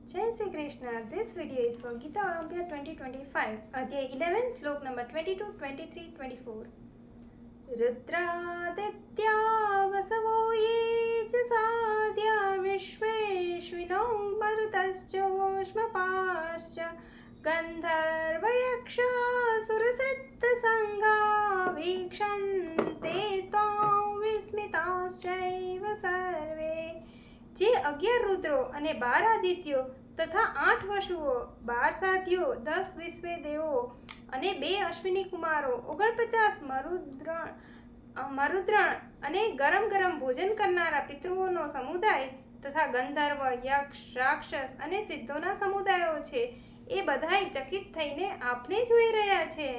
Jai Shri Krishna. This video is for Gita Abhya 2025, Adhyay 11, Slok number 22, 23, 24. Rudraditya vasavo ye च साध्या विश्वेश्विनो मरुतश्चोष्मपाश्च गन्धर्वयक्षासुरसिद्धसङ्गा वीक्षन्ते त्वां विस्मिताश्चैव सर्वे। જે 11 રુદ્રો અને 12 આદિત્યો તથા 8 વશુઓ, 12 સાધ્યો, 10 વિશ્વે દેવો અને 2 અશ્વિની કુમારો, 49 મરુદ્રણ અને ગરમ ગરમ ભોજન કરનારા પિતૃઓનો સમુદાય તથા ગંધર્વ, યક્ષ, રાક્ષસ અને સિદ્ધોના સમુદાયો છે, એ બધાય ચકિત થઈને આપને જોઈ રહ્યા છે.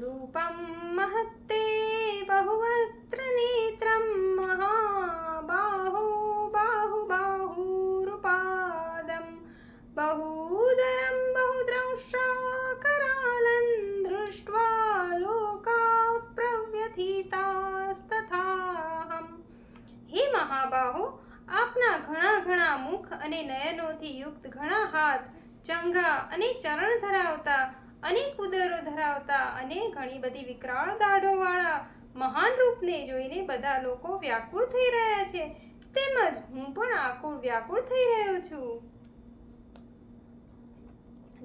રૂપમ મહત્તે બહુવક્ત્ર નેત્રમ મહાબાહો બાહુબાહુરૂપાદમ બહુદરમ બહુદ્રષ્ટાકરાલં દૃષ્ટ્વા લોકાઃ પ્રવ્યથિતાસ્તથાહમ. હે મહાબાહો, આપના ઘણા ઘણા મુખ અને નયનોથી યુક્ત ઘણા હાથ, ચંગા અને ચરણ ધરાવતા, અનેક ઉદરો ધરાવતા અને ઘણી બધી વિકરાળ દાઢોવાળા મહાન રૂપને જોઈને બધા લોકો વ્યાકુળ થઈ રહ્યા છે, તેમજ હું પણ આકુળ વ્યાકુળ થઈ રહ્યો છું.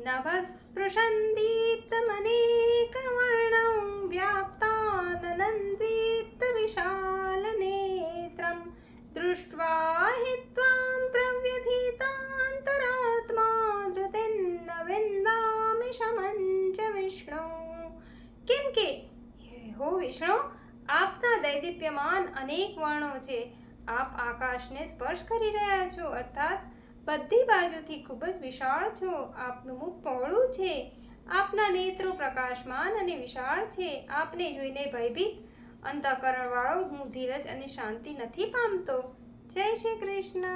નભસ્પૃશં દીપ્તમનેકવર્ણં વ્યાપ્તાનનંદીપ્તવિશાલનેત્રં દૃષ્ટ્વા हि त्वां प्रव्यथितान्तरात्मा ધૃતેન્ન વિન્દામિ શમં ચ વિષ્ણુ. કેમ કે હો વિષ્ણુ, આપના દૈદીપ્યમાન અનેક વર્ણો છે. આપ આકાશને સ્પર્શ કરી રહ્યા છો, અર્થાત બધી બાજુથી ખૂબ જ વિશાળ છો. આપનું મુખ પહોળું છે, આપના નેત્રો પ્રકાશમાન અને વિશાળ છે. આપને જોઈને ભયભીત અંતઃકરણવાળો હું ધીરજ અને શાંતિ નથી પામતો. જય શ્રી કૃષ્ણ.